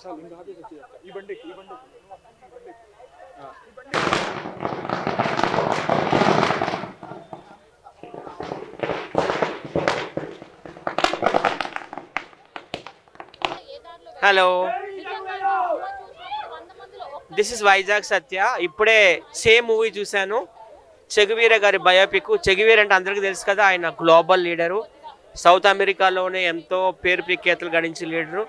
Hello, this is Vizag సత్య. ఇప్పుడే same movie చూశాను, Che Guevara గారి బయోపిక్. చెగువీర అంటే అందరికీ తెలుసు కదా, ఆయన గ్లోబల్ లీడరు, సౌత్ అమెరికాలోనే ఎంతో పేరు ప్రఖ్యాతులు గడించిన లీడరు.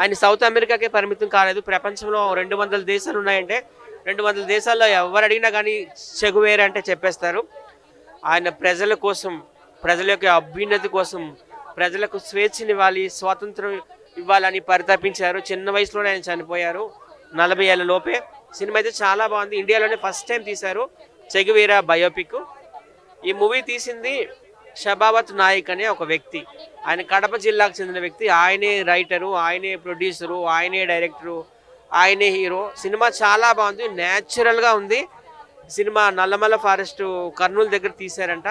ఆయన సౌత్ అమెరికాకే పరిమితం కాలేదు, ప్రపంచంలో 200 దేశాలు ఉన్నాయంటే 200 దేశాల్లో ఎవరు అడిగినా కానీ చెగువీర అంటే చెప్పేస్తారు. ఆయన ప్రజల కోసం, ప్రజల యొక్క అభ్యున్నతి కోసం, ప్రజలకు స్వేచ్ఛనివ్వాలి, స్వాతంత్రం ఇవ్వాలని పరితపించారు. చిన్న వయసులోనే ఆయన చనిపోయారు, 40 ఏళ్ళ లోపే. సినిమా అయితే చాలా బాగుంది. ఇండియాలోనే ఫస్ట్ టైం తీశారు చెగువీర బయోపిక్. ఈ మూవీ తీసింది షబావత్ నాయక్ అనే ఒక వ్యక్తి. ఆయన కడప జిల్లాకు చెందిన వ్యక్తి. ఆయనే రైటరు, ఆయనే ప్రొడ్యూసరు, ఆయనే డైరెక్టరు, ఆయనే హీరో. సినిమా చాలా బాగుంది, న్యాచురల్గా ఉంది. సినిమా నల్లమల్ల ఫారెస్ట్ కర్నూలు దగ్గర తీశారంట.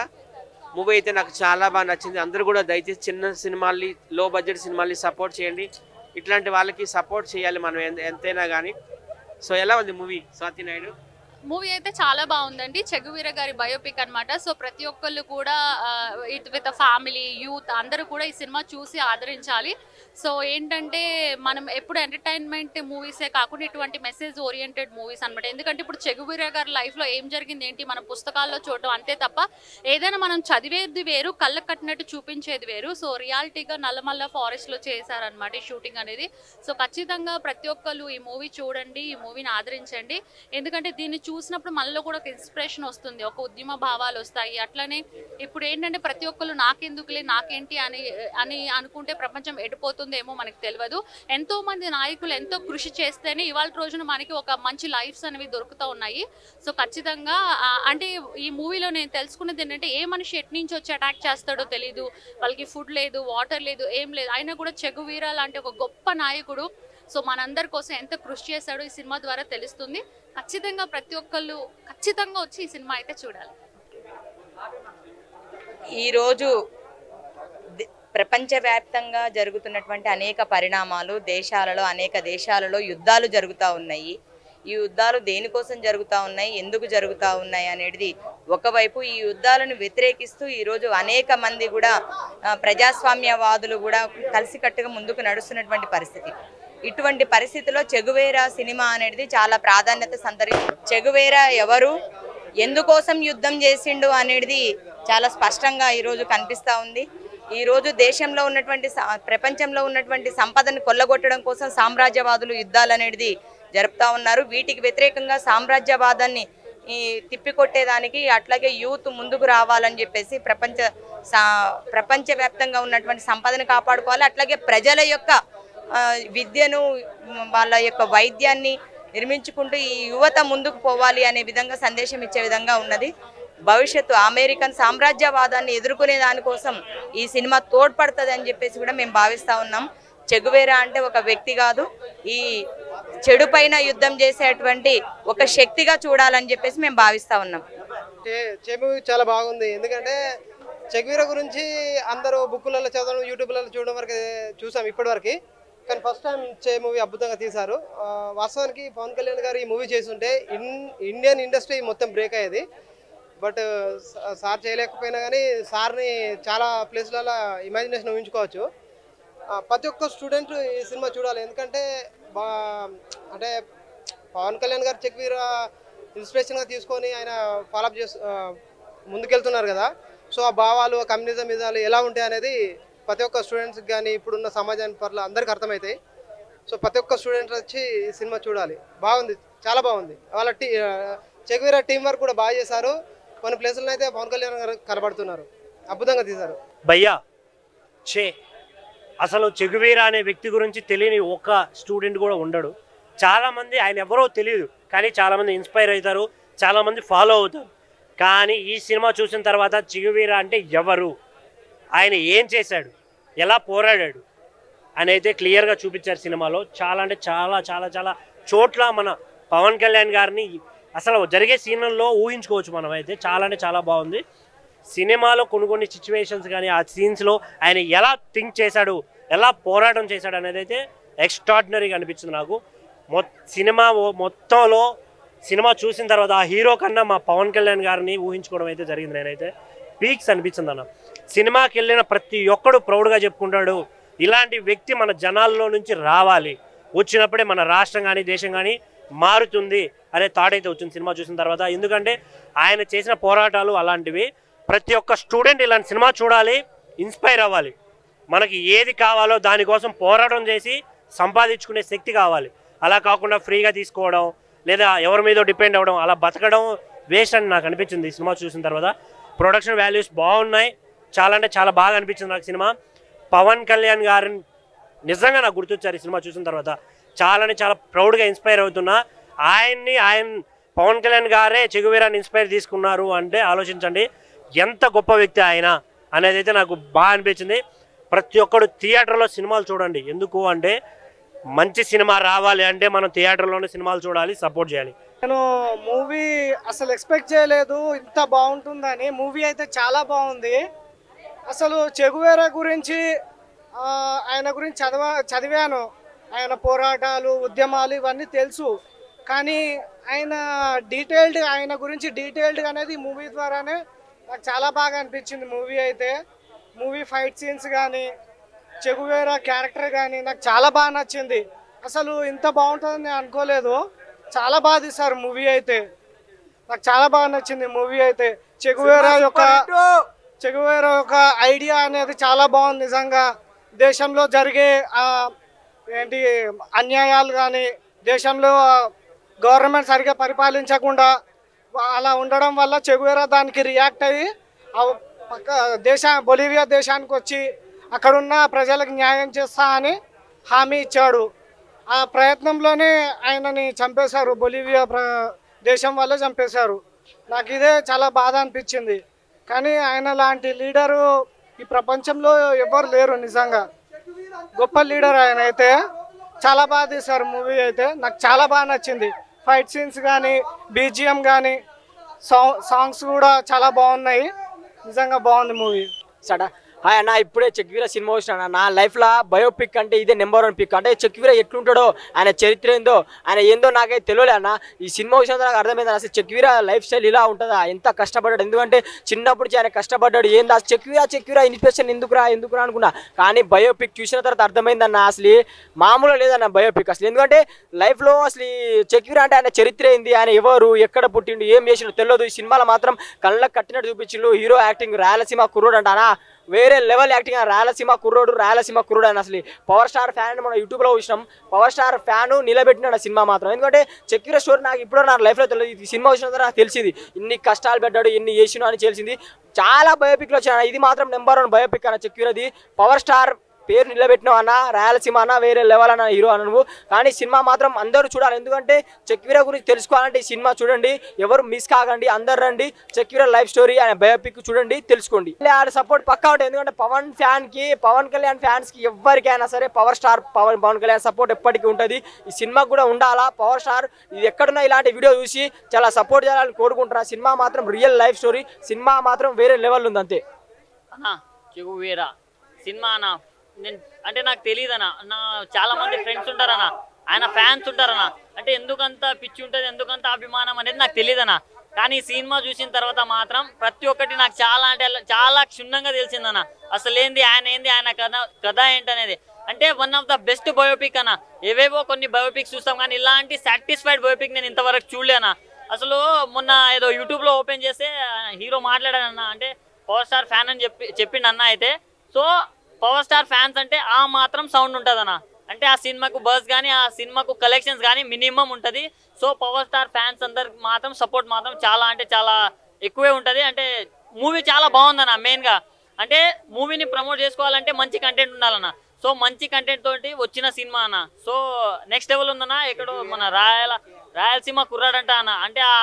మూవీ అయితే నాకు చాలా బాగా నచ్చింది. అందరూ కూడా దయచేసి చిన్న సినిమాల్ని, లో బడ్జెట్ సినిమాల్ని సపోర్ట్ చేయండి. ఇట్లాంటి వాళ్ళకి సపోర్ట్ చేయాలి మనం ఎంతైనా కానీ. సో ఎలా ఉంది మూవీ స్వాతి నాయుడు? మూవీ అయితే చాలా బాగుందండి. చెగువీర గారి బయోపిక్ అనమాట. సో ప్రతి ఒక్కళ్ళు కూడా విత్ ఫ్యామిలీ, యూత్ అందరూ కూడా ఈ సినిమా చూసి ఆదరించాలి. సో ఏంటంటే మనం ఎప్పుడు ఎంటర్టైన్మెంట్ మూవీసే కాకుండా ఇటువంటి మెసేజ్ ఓరియంటెడ్ మూవీస్ అనమాట. ఎందుకంటే ఇప్పుడు చెగువీర గారి లైఫ్లో ఏం జరిగింది ఏంటి మన పుస్తకాల్లో చూడటం అంతే తప్ప ఏదైనా మనం చదివేది వేరు, కళ్ళకు కట్టినట్టు చూపించేది వేరు. సో రియాలిటీగా నల్లమల్ల ఫారెస్ట్లో చేశారనమాట ఈ షూటింగ్ అనేది. సో ఖచ్చితంగా ప్రతి ఒక్కళ్ళు ఈ మూవీ చూడండి, ఈ మూవీని ఆదరించండి. ఎందుకంటే దీన్ని చూసినప్పుడు మనలో కూడా ఒక ఇన్స్పిరేషన్ వస్తుంది, ఒక ఉద్యమ భావాలు వస్తాయి. అట్లనే ఇప్పుడు ఏంటంటే ప్రతి ఒక్కళ్ళు నాకెందుకులే, నాకేంటి అని అనుకుంటే ప్రపంచం ఎడిపోతుందేమో మనకు తెలియదు. ఎంతో మంది నాయకులు ఎంతో కృషి చేస్తేనే ఇవాళ రోజున మనకి ఒక మంచి లైఫ్స్ అనేవి దొరుకుతూ ఉన్నాయి. సో ఖచ్చితంగా అంటే ఈ మూవీలో నేను తెలుసుకున్నది ఏంటంటే ఏ మనిషి ఎటు నుంచి వచ్చి అటాక్ చేస్తాడో తెలీదు, వాళ్ళకి ఫుడ్ లేదు, వాటర్ లేదు, ఏం లేదు, అయినా కూడా చెగువీర లాంటి ఒక గొప్ప నాయకుడు సో మనందరి కోసం ఎంత కృషి చేశాడో ఈ సినిమా ద్వారా తెలుస్తుంది. ఖచ్చితంగా ప్రతి ఒక్కళ్ళు ఖచ్చితంగా వచ్చి ఈ సినిమా అయితే చూడాలి. ఈరోజు ప్రపంచవ్యాప్తంగా జరుగుతున్నటువంటి అనేక పరిణామాలు, అనేక దేశాలలో యుద్ధాలు జరుగుతూ ఉన్నాయి. ఈ యుద్ధాలు దేనికోసం జరుగుతూ ఉన్నాయి, ఎందుకు జరుగుతూ ఉన్నాయి అనేది ఒకవైపు. ఈ యుద్ధాలను వ్యతిరేకిస్తూ ఈరోజు అనేక మంది కూడా ప్రజాస్వామ్యవాదులు కూడా కలిసికట్టుగా ముందుకు నడుస్తున్నటువంటి పరిస్థితి. ఇటువంటి పరిస్థితిలో చెగువీర సినిమా అనేది చాలా ప్రాధాన్యత సంతరించింది. చెగువీర ఎవరు, ఎందుకోసం యుద్ధం చేసిండు అనేది చాలా స్పష్టంగా ఈరోజు కనిపిస్తూ ఉంది. ఈరోజు దేశంలో ఉన్నటువంటి, ప్రపంచంలో ఉన్నటువంటి సంపదను కొల్లగొట్టడం కోసం సామ్రాజ్యవాదులు యుద్ధాలు అనేది జరుపుతూ ఉన్నారు. వీటికి వ్యతిరేకంగా సామ్రాజ్యవాదాన్ని తిప్పికొట్టేదానికి అట్లాగే యూత్ ముందుకు రావాలని చెప్పేసి ప్రపంచవ్యాప్తంగా ఉన్నటువంటి సంపదను కాపాడుకోవాలి. అట్లాగే ప్రజల యొక్క విద్యను, వాళ్ళ యొక్క వైద్యాన్ని నిర్మించుకుంటూ ఈ యువత ముందుకు పోవాలి అనే విధంగా సందేశం ఇచ్చే విధంగా ఉన్నది. భవిష్యత్తు అమెరికన్ సామ్రాజ్యవాదాన్ని ఎదుర్కొనే దానికోసం ఈ సినిమా తోడ్పడుతుంది అని చెప్పేసి కూడా మేము భావిస్తూ ఉన్నాం. చెగువీర అంటే ఒక వ్యక్తి కాదు, ఈ చెడు పైన యుద్ధం చేసేటువంటి ఒక శక్తిగా చూడాలని చెప్పేసి మేము భావిస్తూ ఉన్నాం. చాలా బాగుంది. ఎందుకంటే చెగువీర గురించి అందరూ బుక్కులలో చదవడం, యూట్యూబ్లలో చూడడం వరకు చూసాం ఇప్పటివరకు. కానీ ఫస్ట్ టైం మూవీ అద్భుతంగా తీశారు. వాస్తవానికి పవన్ కళ్యాణ్ గారు ఈ మూవీ చేస్తుంటే ఇండియన్ ఇండస్ట్రీ మొత్తం బ్రేక్ అయ్యేది. బట్ సార్ చేయలేకపోయినా కానీ సార్ని చాలా ప్లేస్లలో ఇమాజినేషన్ ఊహించుకోవచ్చు. ప్రతి ఒక్క స్టూడెంట్ ఈ సినిమా చూడాలి. ఎందుకంటే అంటే పవన్ కళ్యాణ్ గారు చెగువీర ఇన్స్పిరేషన్గా తీసుకొని ఆయన ఫాలోఅప్ ముందుకెళ్తున్నారు కదా. సో ఆ భావాలు, కమ్యూనిజం విధాలు ఎలా ఉంటాయి అనేది ప్రతి ఒక్క స్టూడెంట్స్కి కానీ ఇప్పుడున్న సమాజానికి పట్ల అందరికీ అర్థమవుతాయి. సో ప్రతి ఒక్క స్టూడెంట్ వచ్చి ఈ సినిమా చూడాలి. బాగుంది, చాలా బాగుంది. వాళ్ళ చెగువీర టీం వర్క్ కూడా బాగా చేశారు. కొన్ని ప్లేసుల్లో అయితే పవన్ కళ్యాణ్ గారు కనబడుతున్నారు, అద్భుతంగా తీశారు. భయ్యా అసలు చెగువీర అనే వ్యక్తి గురించి తెలియని ఒక స్టూడెంట్ కూడా ఉండడు. చాలామంది ఆయన ఎవరో తెలియదు, కానీ చాలామంది ఇన్స్పైర్ అవుతారు, చాలామంది ఫాలో అవుతారు. కానీ ఈ సినిమా చూసిన తర్వాత చెగువీర అంటే ఎవరు, ఆయన ఏం చేశాడు, ఎలా పోరాడాడు అని అయితే క్లియర్గా చూపించారు సినిమాలో. చాలా అంటే చాలా చాలా చాలా చోట్ల మన పవన్ కళ్యాణ్ గారిని అసలు జరిగే సీన్లలో ఊహించుకోవచ్చు మనం. అయితే చాలా అంటే చాలా బాగుంది. సినిమాలో కొన్ని సిచ్యువేషన్స్ కానీ ఆ సీన్స్లో ఆయన ఎలా థింక్ చేశాడు, ఎలా పోరాటం చేశాడు అనేది అయితే ఎక్స్ట్రాడినరీగా అనిపించింది నాకు. సినిమా మొత్తంలో సినిమా చూసిన తర్వాత ఆ హీరో కన్నా మా పవన్ కళ్యాణ్ గారిని ఊహించుకోవడం అయితే జరిగింది. నేనైతే పీక్స్ అనిపించింది అన్న. సినిమాకి వెళ్ళిన ప్రతి ఒక్కడు ప్రౌడ్గా చెప్పుకుంటాడు, ఇలాంటి వ్యక్తి మన జనాల్లో నుంచి రావాలి, వచ్చినప్పుడే మన రాష్ట్రం కానీ దేశం కానీ మారుతుంది అనే థాట్ అయితే వచ్చింది సినిమా చూసిన తర్వాత. ఎందుకంటే ఆయన చేసిన పోరాటాలు అలాంటివి. ప్రతి ఒక్క స్టూడెంట్ ఇలాంటి సినిమా చూడాలి, ఇన్స్పైర్ అవ్వాలి. మనకి ఏది కావాలో దానికోసం పోరాటం చేసి సంపాదించుకునే శక్తి కావాలి. అలా కాకుండా ఫ్రీగా తీసుకోవడం లేదా ఎవరి మీద డిపెండ్ అవ్వడం, అలా బతకడం వేస్ట్ అని నాకు అనిపించింది సినిమా చూసిన తర్వాత. ప్రొడక్షన్ వాల్యూస్ బాగున్నాయి, చాలా అంటే చాలా బాగా అనిపించింది నాకు సినిమా. పవన్ కళ్యాణ్ గారిని నిజంగా నాకు గుర్తొచ్చారు ఈ సినిమా చూసిన తర్వాత. చాలా ప్రౌడ్గా ఇన్స్పైర్ అవుతున్నా. ఆయన పవన్ కళ్యాణ్ గారే చెగువీరాని ఇన్స్పైర్ తీసుకున్నారు అంటే ఆలోచించండి ఎంత గొప్ప వ్యక్తి ఆయన అనేది అయితే నాకు బాగా అనిపించింది. ప్రతి ఒక్కడు థియేటర్లో సినిమాలు చూడండి. ఎందుకు అంటే మంచి సినిమా రావాలి అంటే మనం థియేటర్లోనే సినిమాలు చూడాలి, సపోర్ట్ చేయాలి. నేను మూవీ అసలు ఎక్స్పెక్ట్ చేయలేదు ఇంత బాగుంటుందని. మూవీ అయితే చాలా బాగుంది. అసలు చెగువేరా గురించి ఆయన గురించి చదివాను. ఆయన పోరాటాలు, ఉద్యమాలు ఇవన్నీ తెలుసు. కానీ ఆయన గురించి డీటెయిల్డ్గా అనేది మూవీ ద్వారానే నాకు చాలా బాగా అనిపించింది. మూవీ ఫైట్ సీన్స్ కానీ చెగువేరా క్యారెక్టర్ కానీ నాకు చాలా బాగా నచ్చింది. అసలు ఇంత బాగుంటుందని నేను అనుకోలేదు. చాలా బాగా తీశారు మూవీ అయితే. నాకు చాలా బాగా నచ్చింది మూవీ అయితే. చెగువేరా యొక్క ఐడియా అనేది చాలా బాగుంది నిజంగా. దేశంలో జరిగే అన్యాయాలు కానీ, దేశంలో గవర్నమెంట్ సరిగ్గా పరిపాలించకుండా అలా ఉండడం వల్ల చెగువేరా దానికి రియాక్ట్ అయ్యి బొలీవియా దేశానికి వచ్చి అక్కడున్న ప్రజలకు న్యాయం చేస్తా అని హామీ ఇచ్చాడు. ఆ ప్రయత్నంలోనే ఆయనని చంపేశారు. బొలీవియా దేశం వల్ల చంపేశారు. నాకు ఇదే చాలా బాధ అనిపించింది. కానీ ఆయన లాంటి లీడరు ఈ ప్రపంచంలో ఎవరు లేరు. నిజంగా గొప్ప లీడర్ ఆయన అయితే. చాలా బాగా తీశారు మూవీ అయితే. నాకు చాలా బాగా నచ్చింది. ఫైట్ సీన్స్ కానీ, బీజిఎం కానీ, సాంగ్స్ కూడా చాలా బాగున్నాయి. నిజంగా బాగుంది మూవీ. హాయ్ అన్న, ఇప్పుడే చెక్వీరా సినిమా వచ్చినా. నా లైఫ్లో బయోపిక్ అంటే ఇదే నెంబర్ 1 పిక్. అంటే చెక్వీరా ఎట్లుంటాడో, ఆయన చరిత్ర ఏందో నాకైతే తెలియలే అన్న. ఈ సినిమా వచ్చినంత నాకు అర్థమైంది. అసలు చెక్వీరా లైఫ్ స్టైల్ ఇలా ఉంటుందా, ఎంత కష్టపడ్డాడు. ఎందుకంటే చిన్నప్పుడు ఆయన కష్టపడ్డాడు. ఏంది చెక్వీరా ఇన్స్పిరేషన్ ఎందుకురా అనుకున్నా. కానీ బయోపిక్ చూసిన తర్వాత అర్థమైందన్న అసలు మామూలుగా లేదన్న బయోపిక్ అసలు. ఎందుకంటే లైఫ్లో అసలు చెక్వీరా అంటే ఆయన చరిత్ర ఏంది, ఆయన ఎవరు, ఎక్కడ పుట్టిండు, ఏం చేసిండు తెలియదు. ఈ సినిమాలో మాత్రం కళ్ళకు కట్టినట్టు చూపించిండు. హీరో యాక్టింగ్ రాయలసీమ కుర్రోడు అంటానా, వేరే లెవెల్ యాక్టింగ్. రాయలసీమ కుర్రోడు అని అసలు పవర్ స్టార్ ఫ్యాన్ మనం యూట్యూబ్లో చూసినాం. పవర్ స్టార్ ఫ్యాన్ నిలబెట్టినాడు సినిమా మాత్రం. ఎందుకంటే చెక్వీరా స్టోరీ నాకు ఇప్పుడు నా లైఫ్లో తెలియదు. ఈ సినిమా వచ్చిన తర్వాత నాకు తెలిసింది ఇన్ని కష్టాలు పెట్టాడు, ఎన్ని చేసినా అని తెలిసింది. చాలా బయోపిక్లు వచ్చాయి. ఇది మాత్రం నెంబర్ 1 బయోపిక్ అన్న చెక్వీరాది. పవర్ స్టార్ పేరు నిలబెట్టినావు అన్న, రాయలసీమ అన్న, వేరే లెవెల్ అన్న హీరో అన్న నువ్వు. కానీ సినిమా మాత్రం అందరూ చూడాలి. ఎందుకంటే చెక్వీరా గురించి తెలుసుకోవాలంటే ఈ సినిమా చూడండి, ఎవరు మిస్ కాకండి, అందరు రండి. చెక్వీరా లైఫ్ స్టోరీ ఆయన బయోపిక్ చూడండి, తెలుసుకోండి. ఆడ సపోర్ట్ పక్కా ఉంటుంది. ఎందుకంటే పవన్ కళ్యాణ్ ఫ్యాన్స్కి ఎవరికైనా సరే పవన్ కళ్యాణ్ సపోర్ట్ ఎప్పటికీ ఉంటుంది. ఈ సినిమాకు కూడా ఉండాలా. పవర్ స్టార్ ఇది ఎక్కడున్నా ఇలాంటి వీడియో చూసి చాలా సపోర్ట్ చేయాలని కోరుకుంటున్నా. సినిమా మాత్రం రియల్ లైఫ్ స్టోరీ. సినిమా మాత్రం వేరే లెవెల్ ఉంది అంతే అన్న. చెగువీరా సినిమా అన్న అంటే నాకు తెలియదన్నా. చాలా మంది ఫ్రెండ్స్ ఉంటారన్న, ఆయన ఫ్యాన్స్ ఉంటారన్న. అంటే ఎందుకంత పిచ్చి ఉంటుంది, ఎందుకంత అభిమానం అనేది నాకు తెలియదన్నా. కానీ సినిమా చూసిన తర్వాత మాత్రం ప్రతి ఒక్కటి నాకు చాలా క్షుణ్ణంగా తెలిసిందన్న. అసలు ఆయన కథ ఏంటనేది. అంటే one of the best biopic అన్న. ఏవేవో కొన్ని బయోపిక్స్ చూస్తాం కానీ ఇలాంటి సాటిస్ఫైడ్ బయోపిక్ నేను ఇంతవరకు చూడలేనా. అసలు మొన్న ఏదో యూట్యూబ్లో ఓపెన్ చేస్తే హీరో మాట్లాడాడన్న. అంటే పవర్ స్టార్ ఫ్యాన్ అని చెప్పిండు అన్న. అయితే సో పవర్ స్టార్ ఫ్యాన్స్ అంటే ఆ మాత్రం సౌండ్ ఉంటుంది అన్న. అంటే ఆ సినిమాకు బస్ కానీ, ఆ సినిమాకు కలెక్షన్స్ కానీ మినిమం ఉంటుంది. సో పవర్ స్టార్ ఫ్యాన్స్ అందరికి మాత్రం సపోర్ట్ మాత్రం చాలా ఎక్కువే ఉంటుంది. అంటే మూవీ చాలా బాగుందన్న. మెయిన్గా అంటే మూవీని ప్రమోట్ చేసుకోవాలంటే మంచి కంటెంట్ ఉండాలన్న. సో మంచి కంటెంట్ తోటి వచ్చిన సినిమా అన్న. సో నెక్స్ట్ లెవెల్ ఉందన్న. ఎక్కడో మన రాయలసీమ కుర్రాడంట అన్న. అంటే ఆ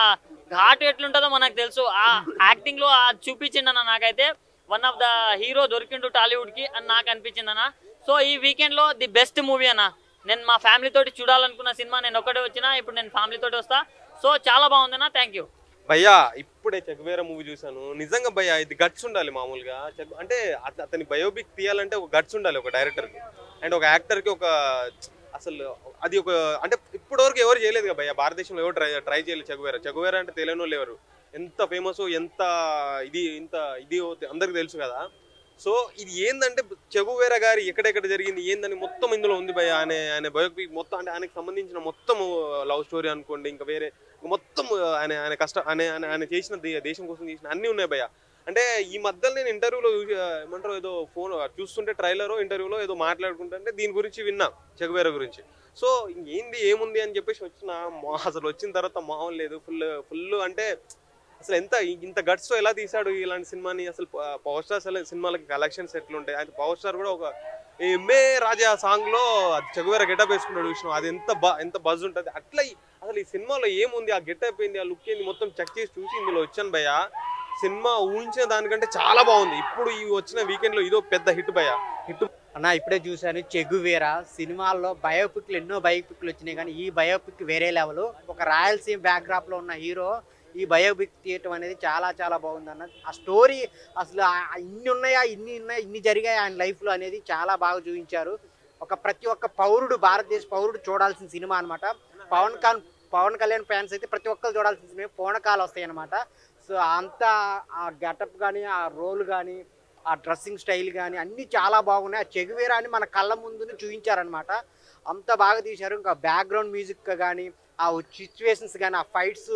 ఘాటు ఎట్లుంటుందో మనకు తెలుసు. ఆ యాక్టింగ్లో చూపించిందన్న. నాకైతే వన్ ఆఫ్ ద హీరో దొరికిండు టాలీవుడ్కి అని నాకు అనిపించింది అన్న. సో ఈ వీకెండ్లో ది బెస్ట్ మూవీ అన్న. నేను మా ఫ్యామిలీ తోటి చూడాలనుకున్న సినిమా నేను ఒక్కటే వచ్చినా, ఇప్పుడు నేను ఫ్యామిలీ తోటి వస్తా. సో చాలా బాగుందన్న. Thank you. భయ్యా ఇప్పుడే చెగువేరా మూవీ చూసాను. నిజంగా భయ్యా ఇది గట్స్ ఉండాలి మామూలుగా. అంటే అతని బయోపిక్ తీయాలంటే ఒక గట్స్ ఉండాలి ఒక డైరెక్టర్కి అండ్ ఒక యాక్టర్కి. ఒక అసలు అది ఒక అంటే ఇప్పటివరకు ఎవరు చేయలేదు కదా భయ్యా, భారతదేశంలో ఎవరు ట్రై చేయలేదు చెగువేరా అంటే తెలియని వాళ్ళు ఎవరు, ఎంత ఫేమస్ ఎంత ఇది అందరికి తెలుసు కదా. సో ఇది ఏంటంటే చెగువేరా గారి ఎక్కడెక్కడ జరిగింది ఏందని మొత్తం ఇందులో ఉంది భయ్య. ఆయన బయోపిక్ మొత్తం అంటే ఆయనకు సంబంధించిన మొత్తం లవ్ స్టోరీ అనుకోండి, ఇంకా వేరే మొత్తం ఆయన ఆయన చేసిన దేశం కోసం చేసిన అన్నీ ఉన్నాయి భయ్య. అంటే ఈ మధ్యలో నేను ఇంటర్వ్యూలో ఏమంటారు ఏదో ఫోన్ చూస్తుంటే ట్రైలర్ ఇంటర్వ్యూలో ఏదో మాట్లాడుకుంటుంటే దీని గురించి విన్నా, చెగువేరా గురించి. సో ఏంది ఏముంది అని చెప్పేసి అసలు వచ్చిన తర్వాత మామూలు లేదు. ఫుల్ అంటే అసలు ఇంత గట్స్ ఎలా తీసాడు ఇలాంటి సినిమాని. అసలు పవర్ స్టార్ సినిమాలకి కలెక్షన్స్ ఎట్లుంటాయి. అయితే పవర్ స్టార్ కూడా ఒక ఎంఏ రాజా సాంగ్ లో చెగువేరా గెటప్ వేసుకున్నాడు విషయం, అది ఎంత బజ్ ఉంటుంది. అట్లా అసలు ఈ సినిమాలో ఏముంది, ఆ గెటప్ ఏంది, ఆ లుక్ ఏంది మొత్తం చెక్ చేసి చూసి ఇందులో వచ్చాను భయ్య. సినిమా ఊహించిన దానికంటే చాలా బాగుంది. ఇప్పుడు ఈ వచ్చిన వీకెండ్ లో ఇదో పెద్ద హిట్ భయ్య. హిట్ అన్న ఇప్పుడే చూశాను చెగువేరా. సినిమాల్లో బయోపిక్లు ఎన్నో బయోపిక్లు వచ్చినాయి కానీ ఈ బయోపిక్ వేరే లెవెల్. ఒక రాయలసీమ బ్యాక్డ్రాప్ లో ఉన్న హీరో ఈ బయోపిక్ తీయటం అనేది చాలా చాలా బాగుందన్న. ఆ స్టోరీ అసలు ఇన్ని ఉన్నాయా ఇన్ని జరిగాయి ఆయన లైఫ్లో అనేది చాలా బాగా చూపించారు. ప్రతి ఒక్క పౌరుడు, భారతదేశ పౌరుడు చూడాల్సిన సినిమా అనమాట. పవన్ కళ్యాణ్ ఫ్యాన్స్ అయితే ప్రతి ఒక్కరు చూడాల్సిన సినిమా. పూనకాలు వస్తాయి అనమాట. సో అంతా ఆ గెటప్ కానీ, ఆ రోల్ కానీ, ఆ డ్రెస్సింగ్ స్టైల్ కానీ అన్నీ చాలా బాగున్నాయి. ఆ చెగువేరా అని మన కళ్ళ ముందుని చూపించారనమాట. అంత బాగా తీశారు. ఇంకా బ్యాక్గ్రౌండ్ మ్యూజిక్ కానీ, ఆ సిచ్యువేషన్స్ కానీ, ఆ ఫైట్స్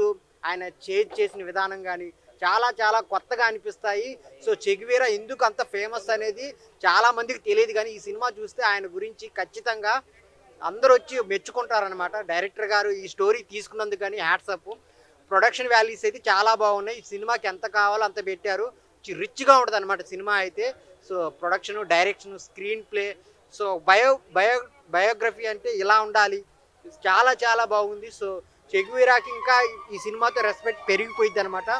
ఆయన చేసిన విధానం కానీ చాలా చాలా కొత్తగా అనిపిస్తాయి. సో చెగువేరా ఎందుకు అంత ఫేమస్ అనేది చాలా మందికి తెలియదు కానీ ఈ సినిమా చూస్తే ఆయన గురించి ఖచ్చితంగా అందరూ వచ్చి మెచ్చుకుంటారనమాట. డైరెక్టర్ గారు ఈ స్టోరీ తీసుకున్నందుకు కానీ హ్యాట్సప్. ప్రొడక్షన్ వాల్యూస్ అయితే చాలా బాగున్నాయి. ఈ సినిమాకి ఎంత కావాలో అంత పెట్టారు. రిచ్గా ఉంటుంది అనమాట సినిమా అయితే. So production, direction, screen play, so biography అంటే ఇలా ఉండాలి. చాలా చాలా బాగుంది. సో చెగువేరాకి ఇంకా ఈ సినిమాతో రెస్పెక్ట్ పెరిగిపోయింది అనమాట.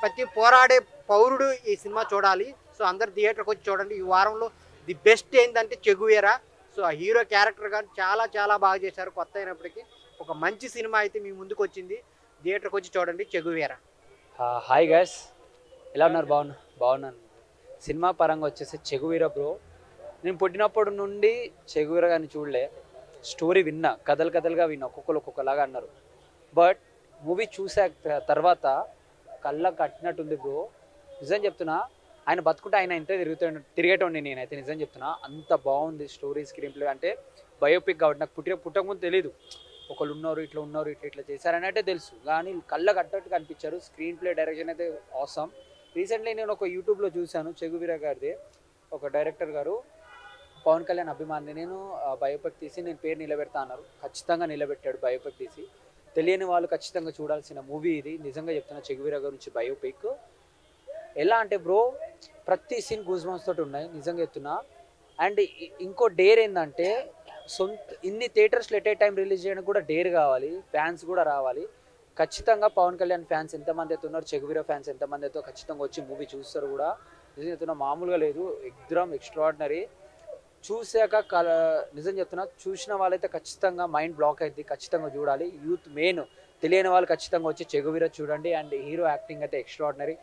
ప్రతి పోరాడే పౌరుడు ఈ సినిమా చూడాలి. సో అందరు థియేటర్కి వచ్చి చూడండి. ఈ వారంలో ది బెస్ట్ ఏంటంటే చెగువేరా. సో ఆ హీరో క్యారెక్టర్ కానీ చాలా చాలా బాగా చేశారు. కొత్త అయినప్పటికీ ఒక మంచి సినిమా అయితే మీ ముందుకు వచ్చింది. థియేటర్కి వచ్చి చూడండి చెగువేరా. హాయ్ గైస్, ఎలా ఉన్నారు? బాగున్నాను. సినిమా పరంగా వచ్చేసి చెగువేరా బ్రో, నేను పుట్టినప్పటి నుండి చెగువేరా కానీ చూడలే. స్టోరీ విన్నా, కథలుగా విన్నా, ఒక్కొక్కలాగా అన్నారు. బట్ మూవీ చూసాక తర్వాత కళ్ళ కట్టినట్టుంది బ్రో. నిజం చెప్తున్నా, ఆయన బతుకుంటే ఆయన ఎంత తిరిగేటోండి నేనైతే. నిజం చెప్తున్నా, అంత బాగుంది స్టోరీ, స్క్రీన్ ప్లే. అంటే బయోపిక్ కాబట్టి నాకు పుట్టకముందు తెలీదు. ఒకళ్ళు ఉన్నారు, ఇట్లా చేశారని తెలుసు, కానీ కళ్ళ కట్టట్టుగా అనిపించారు. స్క్రీన్ ప్లే, డైరెక్షన్ అయితే ఆసమ్. రీసెంట్లీ నేను ఒక యూట్యూబ్లో చూశాను, చెగువేరా గారిది. ఒక డైరెక్టర్ గారు పవన్ కళ్యాణ్ అభిమాని, నేను బయోపిక్ తీసి నేను పేరు నిలబెడతా అన్నారు. ఖచ్చితంగా నిలబెట్టాడు బయోపిక్ తీసి. తెలియని వాళ్ళు ఖచ్చితంగా చూడాల్సిన మూవీ ఇది. నిజంగా చెప్తున్నా, చెగువేరా గురించి బయోపిక్ ఎలా అంటే బ్రో, ప్రతి సీన్ గూస్ బంప్స్ తోటి ఉన్నాయి. నిజంగా చెప్తున్నా. అండ్ ఇంకో డేర్ ఏంటంటే, ఇన్ని థియేటర్స్లో ఎట్ ఏ టైం రిలీజ్ చేయడానికి కూడా డేర్ కావాలి, ఫ్యాన్స్ కూడా రావాలి. ఖచ్చితంగా పవన్ కళ్యాణ్ ఫ్యాన్స్ ఎంతమంది అయితే ఉన్నారు, చెగువేరా ఫ్యాన్స్ ఎంతమంది అయితే ఖచ్చితంగా వచ్చి మూవీ చూస్తారు కూడా. నిజంగా చెప్తున్నా, మామూలుగా లేదు, ఎగ్జామ్ ఎక్స్ట్రాడినరీ. చూసాక నిజం చెప్తున్నా, చూసిన వాళ్ళైతే ఖచ్చితంగా మైండ్ బ్లాక్ అయింది, ఖచ్చితంగా చూడాలి. యూత్ మెయిన్, తెలియని వాళ్ళు ఖచ్చితంగా వచ్చి చెగువేరా చూడండి. అండ్ హీరో యాక్టింగ్ అయితే ఎక్స్ట్రాడినరీ.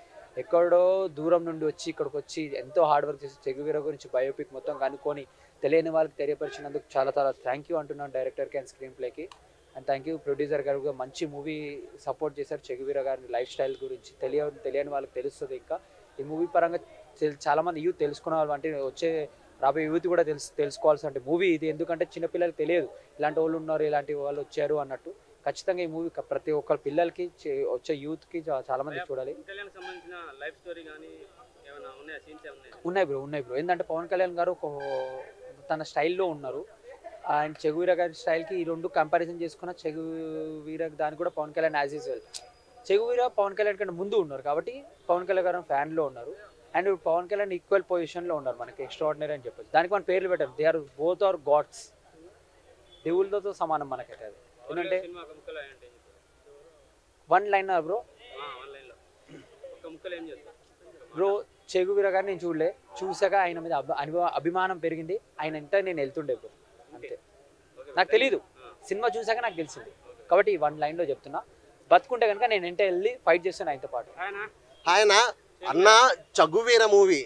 ఎక్కడో దూరం నుండి వచ్చి ఇక్కడికి వచ్చి ఎంతో హార్డ్ వర్క్ చేసి చెగువేరా గురించి బయోపిక్ మొత్తం కనుక్కొని తెలియని వాళ్ళకి తెలియపరిచినందుకు చాలా చాలా థ్యాంక్ యూ అంటున్నాను డైరెక్టర్కి అండ్ స్క్రీన్ ప్లేకి. అండ్ థ్యాంక్ యూ ప్రొడ్యూసర్ గారు, మంచి మూవీ సపోర్ట్ చేశారు. చెగువేరా గారి లైఫ్ స్టైల్ గురించి తెలియని వాళ్ళకి తెలుస్తుంది. ఇంకా ఈ మూవీ పరంగా చాలామంది యూత్ తెలుసుకునే వాళ్ళు, అంటే వచ్చే రాబోయే యూత్ కూడా తెలుసుకోవాల్సిన మూవీ ఇది. ఎందుకంటే చిన్నపిల్లలకి తెలియదు ఇలాంటి వాళ్ళు ఉన్నారు, ఇలాంటి వాళ్ళు వచ్చారు అన్నట్టు. ఖచ్చితంగా ఈ మూవీ ప్రతి ఒక్క పిల్లలకి, వచ్చే యూత్కి చాలా మంది చూడాలి. ఉన్నాయి బ్రో. ఏంటంటే పవన్ కళ్యాణ్ గారు తన స్టైల్లో ఉన్నారు. అండ్ చెగువేరా గారి స్టైల్కి ఈ రెండు కంపారిజన్ చేసుకున్న చెగువేరా దానికి కూడా పవన్ కళ్యాణ్ యాజ్ యూజువల్. చెగువేరా పవన్ కళ్యాణ్ కంటే ముందు ఉన్నారు కాబట్టి పవన్ కళ్యాణ్ గారు ఫ్యాన్లో ఉన్నారు. అండ్ పవన్ కళ్యాణ్ ఈక్వల్ పొజిషన్లో ఉన్నారు. మనకి ఎక్స్ట్రాడినరీ అని చెప్పచ్చు. దానికి మన పేర్లు పెట్టారు. They are both are gods, దేవుళ్ళతో సమానం మనకైతే. అది ఎందుకంటే one line bro. Bro Che Guevara గారిని నేను చూసాక ఆయన మీద అభిమానం పెరిగింది. ఆయన అంటే నేను వెళ్తుండే బ్రో, అంతే. నాకు తెలీదు, సినిమా చూసాక నాకు తెలిసింది కాబట్టి ఈ వన్ లైన్లో చెప్తున్నా. బతుకుంటే కనుక నేను వెంట వెళ్ళి ఫైట్ చేస్తాను ఆయనతో పాటు. ఆయన అన్న చగువీర మూవీ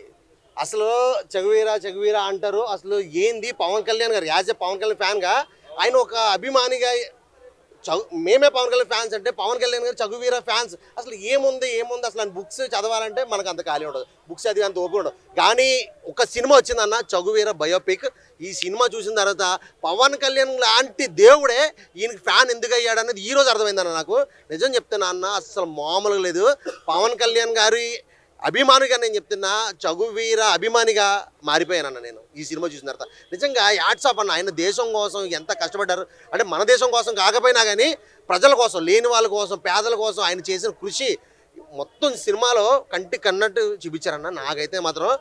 అసలు చగువీర అంటారు. అసలు ఏంది పవన్ కళ్యాణ్ గారు యాజ్ ఎ పవన్ కళ్యాణ్ ఫ్యాన్గా ఆయన ఒక అభిమానిగా మేమే పవన్ కళ్యాణ్ ఫ్యాన్స్ అంటే పవన్ కళ్యాణ్ గారు చగువీర ఫ్యాన్స్ అసలు ఏముంది అసలు బుక్స్ చదవాలంటే మనకు అంత ఖాళీ ఉండదు, బుక్స్ చదివి అంత ఓపిక ఉండదు. కానీ ఒక సినిమా వచ్చిందన్న చగువీర బయోపిక్. ఈ సినిమా చూసిన తర్వాత పవన్ కళ్యాణ్ లాంటి దేవుడే ఈయనకి ఫ్యాన్ ఎందుకు అయ్యాడనేది ఈరోజు అర్థమైందన్న నాకు. నిజం చెప్తున్నా అన్న, అసలు మామూలుగా లేదు. పవన్ కళ్యాణ్ గారి అభిమానిగా నేను చెప్తున్నా, చగువీర అభిమానిగా మారిపోయానన్న నేను ఈ సినిమా చూసిన తర్వాత. నిజంగా యాడ్స్ ఆఫ్ అన్న, ఆయన దేశం కోసం ఎంత కష్టపడ్డారు అంటే మన దేశం కోసం కాకపోయినా కానీ ప్రజల కోసం, లేని వాళ్ళ కోసం, పేదల కోసం ఆయన చేసిన కృషి మొత్తం సినిమాలో కంటికి కన్నట్టు చూపించారన్న. నాకైతే మాత్రం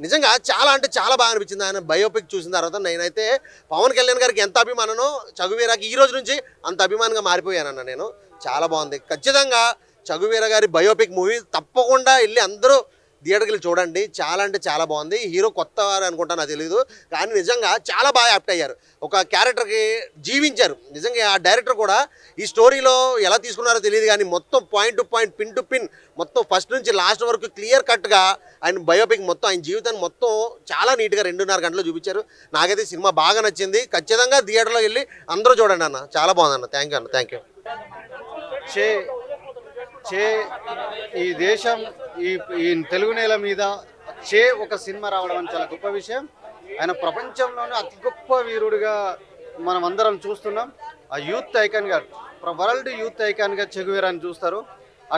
నిజంగా చాలా అంటే చాలా బాగా అనిపించింది ఆయన బయోపిక్ చూసిన తర్వాత. నేనైతే పవన్ కళ్యాణ్ గారికి ఎంత అభిమాననో చగువీరాకి ఈ రోజు నుంచి అంత అభిమానంగా మారిపోయానన్న నేను. చాలా బాగుంది. ఖచ్చితంగా చగువీర గారి బయోపిక్ మూవీ తప్పకుండా వెళ్ళి అందరూ థియేటర్కి వెళ్ళి చూడండి. చాలా అంటే చాలా బాగుంది. హీరో కొత్త వారు అనుకుంటా నాకు తెలియదు, కానీ నిజంగా చాలా బాగా యాప్ట్ అయ్యారు. ఒక క్యారెక్టర్కి జీవించారు. నిజంగా ఆ డైరెక్టర్ కూడా ఈ స్టోరీలో ఎలా తీసుకున్నారో తెలియదు, కానీ మొత్తం point to point, pin to pin మొత్తం ఫస్ట్ నుంచి లాస్ట్ వరకు క్లియర్ కట్గా ఆయన బయోపిక్ మొత్తం ఆయన జీవితాన్ని మొత్తం చాలా నీట్గా 2.5 గంటలు చూపించారు. నాకైతే సినిమా బాగా నచ్చింది. ఖచ్చితంగా థియేటర్లో వెళ్ళి అందరూ చూడండి అన్న. చాలా బాగుందన్న. థ్యాంక్ యూ అన్న. Thank you. ఈ దేశం ఈ తెలుగు నేల మీద ఒక సినిమా రావడం అని చాలా గొప్ప విషయం. ఆయన ప్రపంచంలోనే అతి గొప్ప వీరుడిగా మనం అందరం చూస్తున్నాం. ఆ యూత్ ఐకాన్గా, వరల్డ్ యూత్ ఐకాన్గా చెగువీరాని చూస్తారు.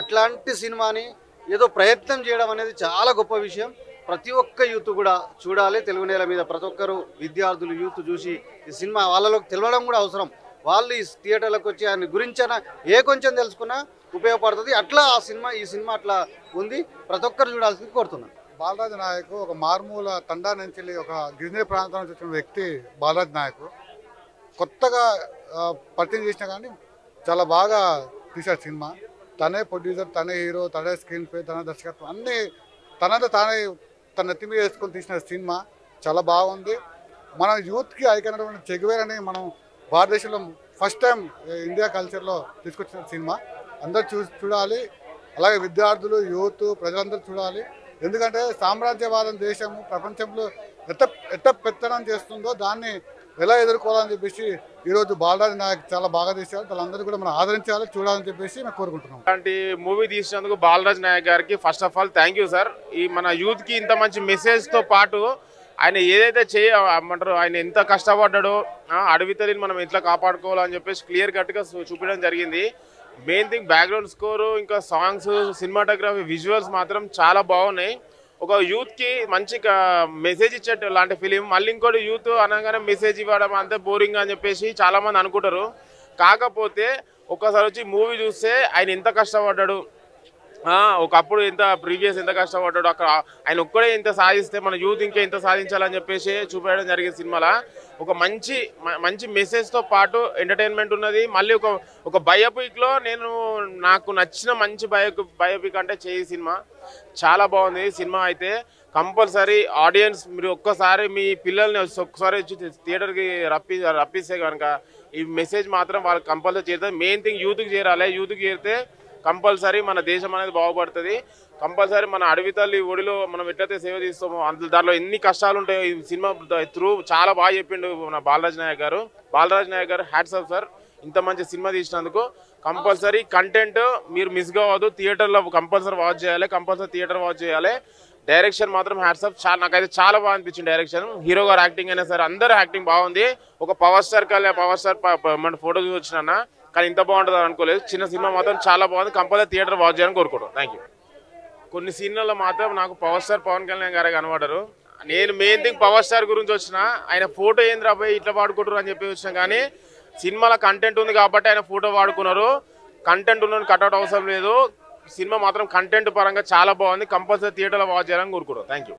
అట్లాంటి సినిమాని ఏదో ప్రయత్నం చేయడం అనేది చాలా గొప్ప విషయం. ప్రతి ఒక్క యూత్ కూడా చూడాలి. తెలుగు నేల మీద ప్రతి ఒక్కరు విద్యార్థులు యూత్ చూసి ఈ సినిమా వాళ్ళలోకి తెలవడం కూడా అవసరం. వాళ్ళు ఈ థియేటర్లకు వచ్చి ఆయన గురించైనా కొంచెం తెలుసుకున్నా ఉపయోగపడుతుంది. అట్లా ఈ సినిమా అట్లా ఉంది. ప్రతి ఒక్కరు చూడాల్సింది కోరుతున్నాను. బాలరాజ్ నాయక్ ఒక మారుమూల తండా నుంచి ఒక గిరిజన ప్రాంతం నుంచి వచ్చిన వ్యక్తి బాలరాజ్ నాయక్. కొత్తగా పరిచయం చేసినా కానీ చాలా బాగా తీశారు సినిమా. తనే ప్రొడ్యూసర్, తనే హీరో, తనే స్క్రీన్ ప్లే, తన దర్శకత్వం అన్నీ తానే తన నెత్తి మీద వేసుకొని తీసిన సినిమా చాలా బాగుంది. మన యూత్కి ఐకైనటువంటి చెగువేరని మనం భారతదేశంలో ఫస్ట్ టైం ఇండియా కల్చర్లో తీసుకొచ్చిన సినిమా అందరూ చూడాలి. అలాగే విద్యార్థులు, యూత్, ప్రజలందరూ చూడాలి. ఎందుకంటే సామ్రాజ్యవాదం దేశము ప్రపంచంలో ఎట్ట పెత్తనం చేస్తుందో దాన్ని ఎలా ఎదుర్కోవాలని చెప్పేసి ఈరోజు బాలరాజ్ నాయక్ చాలా బాగా తీశారు. వాళ్ళందరూ కూడా మనం ఆదరించాలి, చూడాలని చెప్పేసి మేము కోరుకుంటున్నాం. అలాంటి మూవీ తీసినందుకు బాలరాజ్ నాయక్ గారికి first of all thank you sir. ఈ మన యూత్కి ఇంత మంచి మెసేజ్తో పాటు ఆయన ఏదైతే చేయమంటారు, ఆయన ఎంత కష్టపడ్డాడో, అడవి తల్లిని మనం ఎట్లా కాపాడుకోవాలని చెప్పేసి క్లియర్ కట్గా చూపించడం జరిగింది. మెయిన్ థింగ్ బ్యాక్గ్రౌండ్ స్కోరు, ఇంకా సాంగ్స్, సినిమాటోగ్రఫీ, విజువల్స్ మాత్రం చాలా బాగున్నాయి. ఒక యూత్కి మంచి మెసేజ్ ఇచ్చేట్టు లాంటి ఫిలిం. మళ్ళీ ఇంకోటి యూత్ అనగానే మెసేజ్ ఇవ్వడం అంతే బోరింగ్ అని చెప్పేసి చాలామంది అనుకుంటారు. కాకపోతే ఒక్కసారి వచ్చి మూవీ చూస్తే ఆయన ఎంత కష్టపడ్డాడు, ఒకప్పుడు ప్రీవియస్ ఎంత కష్టపడ్డాడు, అక్కడ ఆయన ఒక్కడే ఎంత సాధిస్తే మన యూత్ ఇంకా ఎంత సాధించాలని చెప్పేసి చూపించడం జరిగింది సినిమాలో. ఒక మంచి మెసేజ్తో పాటు ఎంటర్టైన్మెంట్ ఉన్నది. మళ్ళీ ఒక బయోపిక్లో నాకు నచ్చిన మంచి బయోపిక్ అంటే చేయి సినిమా. చాలా బాగుంది సినిమా. అయితే కంపల్సరీ ఆడియన్స్ మీరు ఒక్కసారి మీ పిల్లల్ని ఒక్కసారి వచ్చి థియేటర్కి రప్పిస్తే కనుక ఈ మెసేజ్ మాత్రం వాళ్ళకి కంపల్సరీ చేరుతుంది. మెయిన్ థింగ్ యూత్కి చేరాలి. యూత్కి చేరితే కంపల్సరీ మన దేశం అనేది బాగుపడుతుంది. కంపల్సరీ మన అడవి తల్లి ఒడిలో మనం ఎట్లయితే సేవ తీస్తామో దాంట్లో ఎన్ని కష్టాలు ఉంటాయో ఈ సినిమా త్రూ చాలా బాగా చెప్పిండు మన బాలరాజ్ నాయక్ గారు. బాలరాజ్ నాయక్ గారు హ్యాట్స్ ఆఫ్ సార్, ఇంత మంచి సినిమా తీసినందుకు. కంపల్సరీ కంటెంట్ మీరు మిస్ కావద్దు. థియేటర్లో కంపల్సరీ వాచ్ చేయాలి, కంపల్సరీ థియేటర్ వాచ్ చేయాలి. డైరెక్షన్ మాత్రం హ్యాట్స్ ఆఫ్. నాకైతే చాలా బాగా అనిపించింది డైరెక్షన్. హీరో గారు యాక్టింగ్ అయినా సరే అందరూ యాక్టింగ్ బాగుంది. ఒక పవర్ స్టార్ మన ఫోటో చూసి వచ్చినా కానీ ఇంత బాగుంటుంది అనుకోలేదు. చిన్న సినిమా మాత్రం చాలా బాగుంది. కంపల్సరీ థియేటర్ వాచ్ చేయాలని కోరుకుంటాం. Thank you. కొన్ని సీన్లలో మాత్రం నాకు పవర్ స్టార్ పవన్ కళ్యాణ్ గారే కనబడరు. నేను మెయిన్ థింగ్ పవర్ స్టార్ గురించి వచ్చిన ఆయన ఫోటో ఏంది రాబోయే ఇట్లా వాడుకుంటారు అని చెప్పి వచ్చినా, కానీ సినిమాలో కంటెంట్ ఉంది కాబట్టి ఆయన ఫోటో వాడుకున్నారు. కంటెంట్ ఉన్న కట్అవుట్ అవసరం లేదు. సినిమా మాత్రం కంటెంట్ పరంగా చాలా బాగుంది. కంపల్సరీ థియేటర్లో వాచ్ చేయాలని కోరుకుంటాం. Thank you.